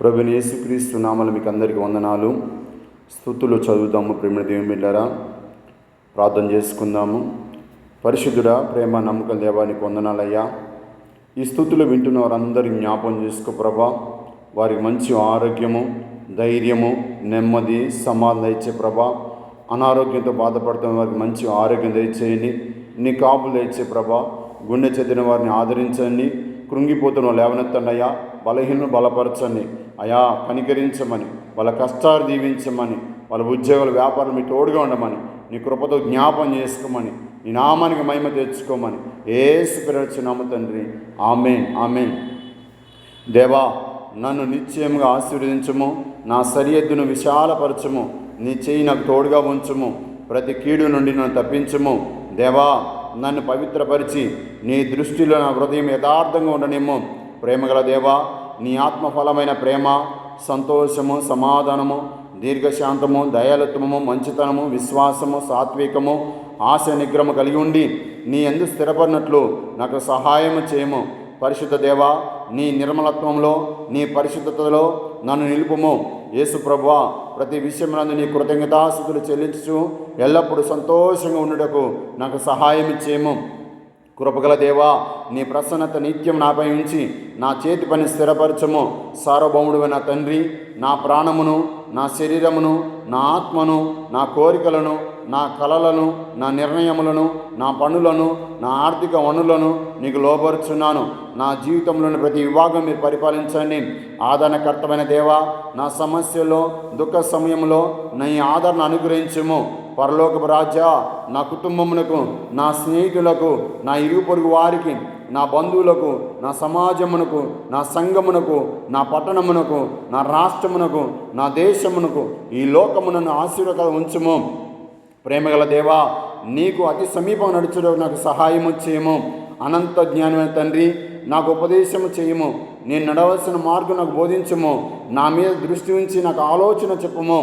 ప్రభువైన యేసుక్రీస్తు నామములో మీకు అందరికీ వందనాలు. స్తుతులు చదువుదాము. ప్రేమ దేవుని బిడ్డలారా, ప్రార్థన చేసుకుందాము. పరిశుద్ధుడా, ప్రేమ నమ్మకం దేవానికి వందనాలయ్యా. ఈ స్తుతులు వింటున్న వారందరికీ జ్ఞాపకం చేసుకో ప్రభా. వారికి మంచి ఆరోగ్యము, ధైర్యము, నెమ్మది, సమాధానం దయచే ప్రభా. అనారోగ్యంతో బాధపడుతున్న వారికి మంచి ఆరోగ్యం దయచేయండి. నీ కాపులు దయచే ప్రభా. గుండె చెదిరిన వారిని ఆదరించండి. కృంగిపోతున్న లేవనెత్తండి అయ్యా. బలహీనను బలపరచండి అయా. కనికరించమని, వాళ్ళ కష్టాలు దీవించమని, వాళ్ళ ఉద్యోగాల వ్యాపారం మీ తోడుగా ఉండమని, నీ కృపతో జ్ఞాపం చేసుకోమని, నీ నామానికి మహిమ తెచ్చుకోమని యేసు పేరున నామ తండ్రి, ఆమేన్ ఆమేన్. దేవా, నన్ను నిశ్చయముగా ఆశీర్వదించము. నా సరిహద్దును విశాలపరచము. నీ చెయ్యి నాకు తోడుగా ఉంచుము. ప్రతి కీడు నుండి నన్ను తప్పించము. దేవా, నన్ను పవిత్రపరిచి నీ దృష్టిలో నా హృదయం యథార్థంగా ఉండనేమో. ప్రేమగల దేవా, నీ ఆత్మఫలమైన ప్రేమ, సంతోషము, సమాధానము, దీర్ఘశాంతము, దయాళుత్వము, మంచితనము, విశ్వాసము, సాత్వికము, ఆశ నిగ్రహము కలిగి ఉండి నీ యందు స్థిరపడినట్లు నాకు సహాయము చేయము. పరిశుద్ధ దేవా, నీ నిర్మలత్వంలో, నీ పరిశుద్ధతలో నన్ను నిలుపుము. యేసు ప్రభువా, ప్రతి విషయమునందు నీ కృతజ్ఞతాస్తుతులు చెల్లించు ఎల్లప్పుడూ సంతోషంగా ఉండుటకు నాకు సహాయం చేయము. కృపగల దేవా, నీ ప్రసన్నత నిత్యం నాపై ఉంచి నా చేతి పని స్థిరపరచము. సార్వభౌముడు నా తండ్రి, నా ప్రాణమును, నా శరీరమును, నా ఆత్మను, నా కోరికలను, నా కలలను, నా నిర్ణయములను, నా పనులను, నా ఆర్థిక వనరులను నీకు లోబరుచున్నాను. నా జీవితంలోని ప్రతి విభాగం మీరు పరిపాలించండి. ఆదరణకర్తమైన దేవా, నా సమస్యలో, దుఃఖ సమయంలో నీ ఆదరణ అనుగ్రహించుము. పరలోకపు రాజా, నా కుటుంబమునకు, నా స్నేహితులకు, నా ఇరుగు పొరుగు వారికి, నా బంధువులకు, నా సమాజమునకు, నా సంఘమునకు, నా పట్టణమునకు, నా రాష్ట్రమునకు, నా దేశమునకు, ఈ లోకమునను ఆశీర్వాదం ఉంచుము. ప్రేమగల దేవా, నీకు అతి సమీపం నడుచుటకు నాకు సహాయము చేయము. అనంత జ్ఞానమైన తండ్రి, నాకు ఉపదేశము చేయము. నేను నడవలసిన మార్గం నాకు బోధించము. నా మీద దృష్టి ఉంచి నాకు ఆలోచన చెప్పుము.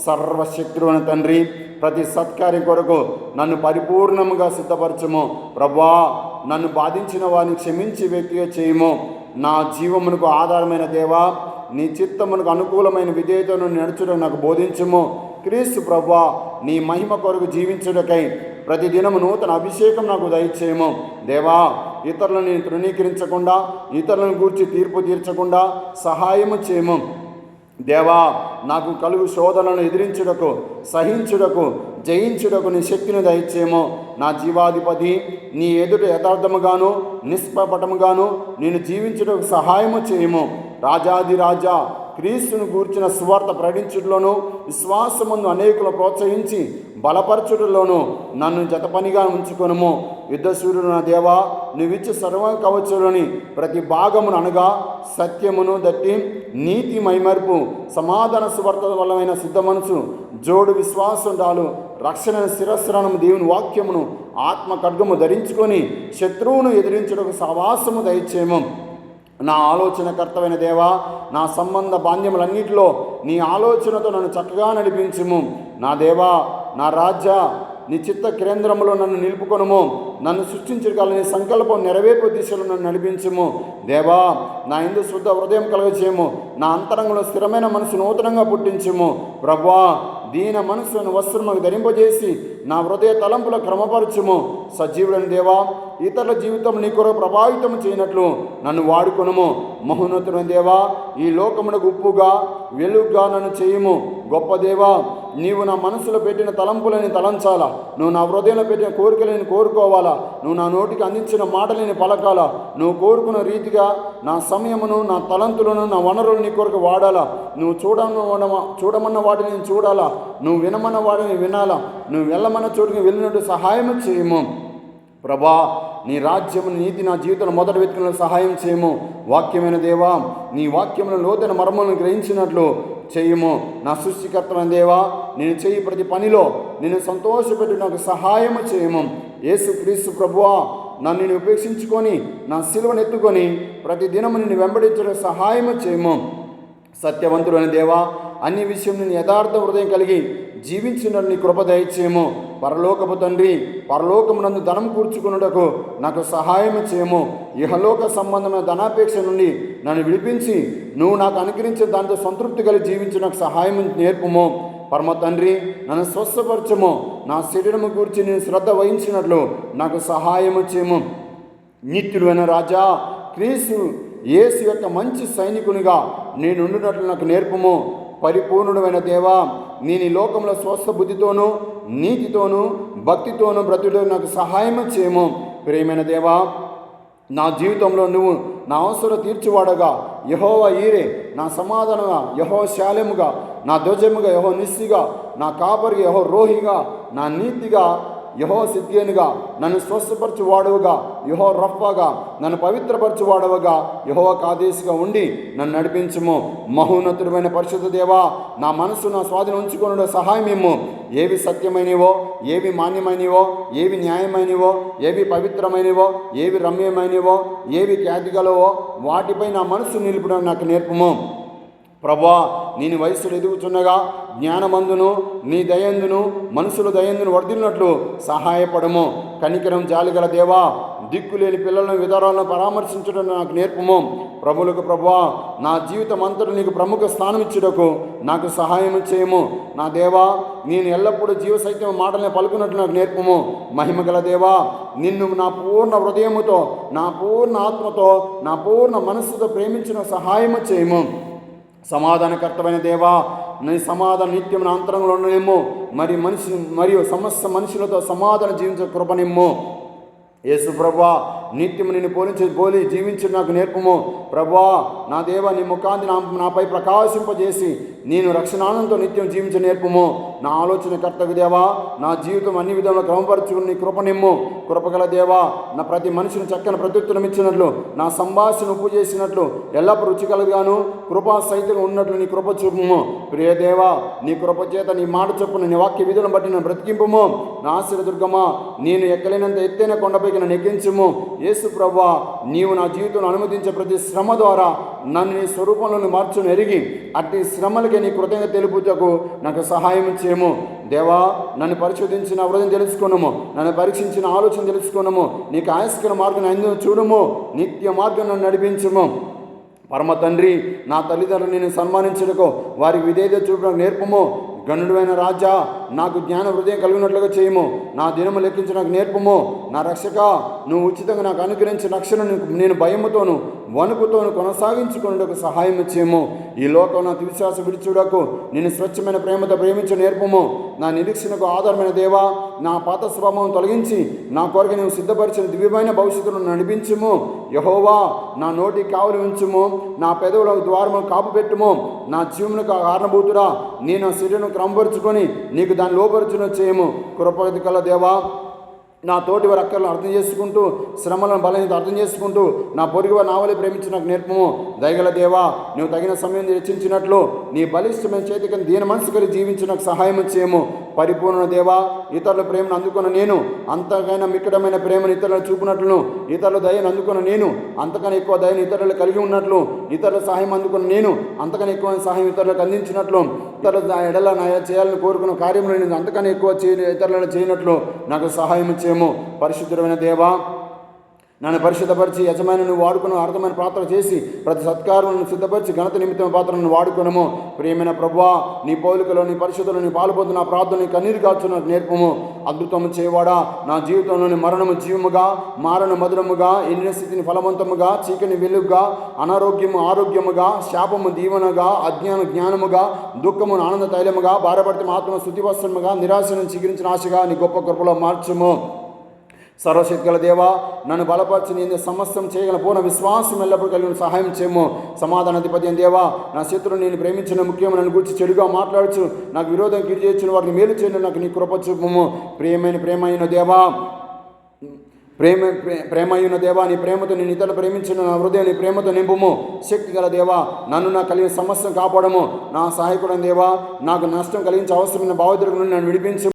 సర్వశక్తుడైన తండ్రి, ప్రతి సత్కార్యం కొరకు నన్ను పరిపూర్ణముగా సిద్ధపరచము. ప్రభువా, నన్ను బాధించిన వారిని క్షమించి వ్యక్తిగా చేయము. నా జీవమునకు ఆధారమైన దేవా, నీ చిత్తమునకు అనుకూలమైన విధేయతను నడుచుటకు నాకు బోధించము. క్రీస్తు ప్రభువా, నీ మహిమ కొరకు జీవించుటకై ప్రతిదినము నూతన అభిషేకం నాకు దయచేయము. దేవా, ఇతరులను నేను తృణీకరించకుండా, ఇతరులను గూర్చి తీర్పు తీర్చకుండా సహాయము చేయము. దేవా, నాకు కలుగు శోధనలను ఎదిరించుటకు, సహించుటకు, జయించుటకు నీ శక్తిని దయచేయము. నా జీవాధిపతి, నీ ఎదుట యథార్థముగాను నిష్కపటముగాను నేను జీవించుటకు సహాయము చేయము. రాజాది రాజా, క్రీస్తును గూర్చిన సువార్త ప్రకటించుటలోను, విశ్వాసముందు అనేకులు ప్రోత్సహించి బలపరచుటలోను నన్ను జతపనిగా ఉంచుకొనుము. యుద్ధశూరుడు నా దేవా, నువ్విచ్చు సర్వ కవచులని ప్రతి భాగమును అనగా సత్యమును దట్టి, నీతి మైమర్పు, సమాధాన సువార్త వల్లమైన సిద్ధ మనసు, జోడు విశ్వాసం డాలు, రక్షణ శిరస్త్రాణము, దేవుని వాక్యమును ఆత్మ ఖడ్గము ధరించుకొని శత్రువును ఎదిరించుటకు సావాసము దయచేయము. నా ఆలోచనకర్తమైన దేవా, నా సంబంధ బాంధ్యములన్నిటిలో నీ ఆలోచనతో నన్ను చక్కగా నడిపించుము. నా దేవా, నా రాజా, నీ చిత్త కేంద్రములో నన్ను నిలుపుకొనుము. నన్ను సృష్టించగల నీ సంకల్పం నెరవేర్పు దిశలో నన్ను నడిపించుము. దేవా, నా యందు శుద్ధ హృదయం కలగచేయము. నా అంతరంగంలో స్థిరమైన మనసు నూతనంగా పుట్టించుము. ప్రభువా, దీన మనసును వస్త్రములకు ధరింపజేసి నా హృదయ తలంపుల క్రమపరచుము. సజీవుడైన దేవా, ఇతరుల జీవితం నీ కొరకు ప్రభావితం చేయనట్లు నన్ను వాడుకొనుము. మహోన్నతుడైన దేవా, ఈ లోకమునకు ఉప్పుగా వెలుగుగా నన్ను చేయుము. గొప్ప దేవా, నీవు నా మనసులో పెట్టిన తలంపులని తలంచాలా. నువ్వు నా హృదయంలో పెట్టిన కోరికలని కోరుకోవాలా. నువ్వు నా నోటికి అందించిన మాటలని పలకాలా. నువ్వు కోరుకున్న రీతిగా నా సమయమును, నా తలంతులను, నా వనరులను నీ కొరకు వాడాలా. నువ్వు చూడమన్న వాటిని నేను చూడాలా. నువ్వు వినమన్న వాటిని వినాలా. నువ్వు వెళ్ళమన్న చోటుకి వెళ్ళినట్టు సహాయం చేయము. ప్రభా, నీ రాజ్యము నీతి నా జీవితంలో మొదట వెతుకున్న సహాయం చేయము. వాక్యమైన దేవా, నీ వాక్యమును లోతైన మర్మలను గ్రహించినట్లు చేయము. నా సృష్టికర్తమైన దేవా, నేను చేయి ప్రతి పనిలో నేను సంతోషపెట్టి నాకు సహాయము చేయము. యేసు క్రీస్తు ప్రభువా, నన్ను ఉపేక్షించుకొని నా సిలువను ఎత్తుకొని ప్రతి దినము నిన్ను వెంబడించడం సహాయము చేయము. సత్యవంతుడైన దేవా, అన్ని విషయం నేను యథార్థ హృదయం కలిగి జీవించిన నీ కృప దయచేయము. పరలోకపు తండ్రి, పరలోకమునందు ధనం కూర్చుకున్నటకు నాకు సహాయం చేయము. ఇహలోక సంబంధమైన ధనాపేక్ష నుండి నన్ను విడిపించి నువ్వు నాకు అనుగ్రహించే దాంతో సంతృప్తి కలిగి జీవించి నాకు సహాయం నేర్పుము. పరమ తండ్రి, నన్ను స్వస్థపరచము. నా శరీరము గురించి నేను శ్రద్ధ వహించినట్లు నాకు సహాయము చేయము. నిత్యుడైన రాజా, క్రీస్తు యేసు యొక్క మంచి సైనికునిగా నేను ఉండునట్లు నాకు నేర్పుము. పరిపూర్ణుడైన దేవా, నేను ఈ లోకంలో స్వస్థ బుద్ధితోనూ నీతితోనూ భక్తితోనూ బ్రతుకుతో నాకు సహాయం చేయము. ప్రియమైన దేవా, నా జీవితంలో నువ్వు నా అవసరం తీర్చివాడగా యెహోవా ఈరే, నా సమాధానంగా యెహోవా శాలెముగా, నా ధ్వజముగా యెహోవా నిస్సిగా, నా కాపరిగా యెహోవా రోహిగా, నా నీతిగా యెహోవా సిద్ధియనుగా, నన్ను స్వస్థపరచువాడవుగా యెహోవా రఫాగా, నన్ను పవిత్రపరచువాడవుగా యెహోవా కాదేశిగా ఉండి నన్ను నడిపించుము. మహోన్నతుడమైన పరిశుద్ధ దేవా, నా మనసు నా స్వాధీనం ఉంచుకొనుట సహాయం ఇమ్ము. ఏవి సత్యమైనవో, ఏవి మాన్యమైనవో, ఏవి న్యాయమైనవో, ఏవి పవిత్రమైనవో, ఏవి రమ్యమైనవో, ఏవి ఖ్యాతిగలవో వాటిపై నా మనసు నిలుపడం నాకు నేర్పుము. ప్రభా, నేను వయస్సులో ఎదుగుచున్నగా జ్ఞానమందును నీ దయందును మనుషుల దయందును వర్ధిల్లినట్లు సహాయపడము. కనికరం జాలిగల దేవా, దిక్కులేని పిల్లలను విధరాలను పరామర్శించడం నాకు నేర్పుము. ప్రభులకు ప్రభువా, నా జీవితం అంతటా నీకు ప్రముఖ స్థానం ఇచ్చుటకు నాకు సహాయం చేయము. నా దేవా, నేను ఎల్లప్పుడూ జీవసైత్యం మాటలనే పలుకున్నట్లు నాకు నేర్పుము. మహిమగల దేవా, నిన్ను నా పూర్ణ హృదయముతో, నా పూర్ణ ఆత్మతో, నా పూర్ణ మనస్సుతో ప్రేమించిన సహాయం చేయము. సమాధానకర్తమైన దేవా, నీ సమాధానం నిత్యం నా అంతరంగంలో ఉండనిమ్ము. మరియు సమస్త మనుషులతో సమాధానం జీవించే కృపనిమ్ము. యేసు ప్రభువా, నిత్యము నిన్ను పోలి జీవించి నాకు నేర్పుము. ప్రభువా, నా దేవా, నీ ముఖాన్ని నాపై ప్రకాశింపజేసి నేను రక్షణానంతో నిత్యం జీవించ నేర్పుము. నా ఆలోచన కర్తవ్య దేవా, నా జీవితం అన్ని విధంగా క్రమపరచుకుని నీ కృపనిమ్ము. కృపగల దేవా, నా ప్రతి మనిషిని చక్కని ప్రత్యుత్తరం ఇచ్చినట్లు, నా సంభాషణ ఉప్పు చేసినట్లు ఎల్లప్పుడూ రుచికలగాను కృపా సహితంగా ఉన్నట్లు నీ కృప చూపుము. ప్రియ దేవా, నీ కృప చేత నీ మాట చొప్పున నీ వాక్య విధులను బట్టి నన్ను బ్రతికింపుము. నా ఆశీర్వదుర్గమా, నేను ఎక్కలేనంత ఎత్తైన కొండపైకి నన్ను ఎక్కించుము. యేసు ప్రభువా, నీవు నా జీవితంలో అనుమతించే ప్రతి శ్రమ ద్వారా నన్ను నీ స్వరూపంలో మార్చును ఎరిగి అట్టి శ్రమలకి నీ కృతజ్ఞత తెలుపుటకు నాకు సహాయం చేయము. దేవా, నన్ను పరిశోధించిన హృదయం తెలుసుకున్నాము, నన్ను పరీక్షించిన ఆలోచన తెలుసుకున్నాము. నీకు ఆయస్కర మార్గం అందు చూడము, నిత్య మార్గం నన్ను నడిపించము. పరమ తండ్రి, నా తల్లిదండ్రులు నేను సన్మానించుటకు వారికి విధేయత చూపడానికి నేర్పము. గనుడైన రాజా, నాకు జ్ఞాన హృదయం కలిగినట్లుగా చేయము. నా దినము లెక్కించి నాకు నేర్పము. నా రక్షక, నువ్వు ఉచితంగా నాకు అనుగ్రహించిన రక్షణ నేను భయముతోను వణుకుతోను కొనసాగించుకునేందుకు సహాయం చేయము. ఈ లోకంలో విశ్వాస విడిచుడకు నేను స్వచ్ఛమైన ప్రేమతో ప్రేమించ నేర్పము. నా నిరీక్షణకు ఆధారమైన దేవా, నా పాత స్వభావం తొలగించి నా కొరకు నువ్వు సిద్ధపరిచిన దివ్యమైన భవిష్యత్తును నడిపించుము. యెహోవా, నా నోటి కావులు ఉంచుము, నా పెదవుల ద్వారము కాపు పెట్టుము. నా జీవమునకు కారణభూతుడా, నేను నా శరీరం క్రమపరుచుకొని నీకు దాన్ని లోపరుచును చేయము. కృపగతి కల దేవా, నా తోటి వారి అక్కర్లను అర్థం చేసుకుంటూ శ్రమలను బలహీనత అర్థం చేసుకుంటూ నా పొరుగు వారి నావలే ప్రేమించి నాకు నేర్పము. దయగల దేవా, నువ్వు తగిన సమయం హెచ్చించినట్లు నీ బలిష్టమైన చేతికి దీన మనసు కలిగి జీవించి నాకు సహాయం చేయము. పరిపూర్ణ దేవా, ఇతరుల ప్రేమను అందుకున్న నేను అంతకైనా మిక్కడమైన ప్రేమను ఇతరులను చూపినట్లును, ఇతరుల దయను అందుకున్న నేను అంతకన్నా ఎక్కువ దయను ఇతరులు కలిగి ఉన్నట్లు, ఇతరుల సహాయం అందుకున్న నేను అంతకన్నా ఎక్కువ సహాయం ఇతరులకు అందించినట్లు, ఇతరుల ఎడల నా చేయాలని కోరుకున్న కార్యంలో నేను అంతకన్నా ఎక్కువ ఇతరులను చేయనట్లు నాకు సహాయం చేయము. పరిశుద్ధమైన దేవా, నన్ను పరిశుద్ధపరిచి యజమానుని వాడుకుని అర్థమైన పాత్ర చేసి ప్రతి సత్కారం సిద్ధపరిచి ఘనత నిమిత్తమైన పాత్రను వాడుకునము. ప్రియమైన ప్రభువా, నీ పోలికలో నీ పరిశుద్ధులు నీ పాల్పొందు నా ప్రార్థన కన్నీరు కాల్చు నాకు నేర్పము. అద్భుతము చేయవాడా, నా జీవితంలోని మరణము జీవముగా, మారణ మధురముగా, ఎండిన స్థితిని ఫలవంతముగా, చీకని వెలుగుగా, అనారోగ్యము ఆరోగ్యముగా, శాపము దీవెనగా, అజ్ఞానం జ్ఞానముగా, దుఃఖమును ఆనంద తైలముగా, భారపడితే ఆత్మ శుద్ధివస్త్రముగా, నిరాశను చిగురించిన ఆశగా నీ గొప్ప కృపలో మార్చుము. సర్వశక్తిగల దేవా, నన్ను బలపరిచి నేను సమస్తం చేయగల పూర్ణ విశ్వాసం ఎల్లప్పుడూ కలిగిన సహాయం చేయము. సమాధానాధిపతి అయిన దేవా, నా శత్రువుని నేను ప్రేమించిన ముఖ్యం నన్ను గురించి చెడుగా మాట్లాడచ్చు, నాకు విరోధం కీడు చేయొచ్చిన వారిని మేలు చేయను నాకు నీ కృప చూపము. ప్రేమైన దేవా, ప్రేమయున్న దేవా, నీ ప్రేమతో నేను ఇతరులు ప్రేమించిన నా హృదయం నీ ప్రేమతో నింపుము. శక్తి గల దేవా, నన్ను నాకు కలిగిన సమస్యను కాపాడము. నా సహాయకుడైన దేవా, నాకు నష్టం కలిగించే అవసరమైన భావోద్రేకం నుండి నన్ను విడిపించు.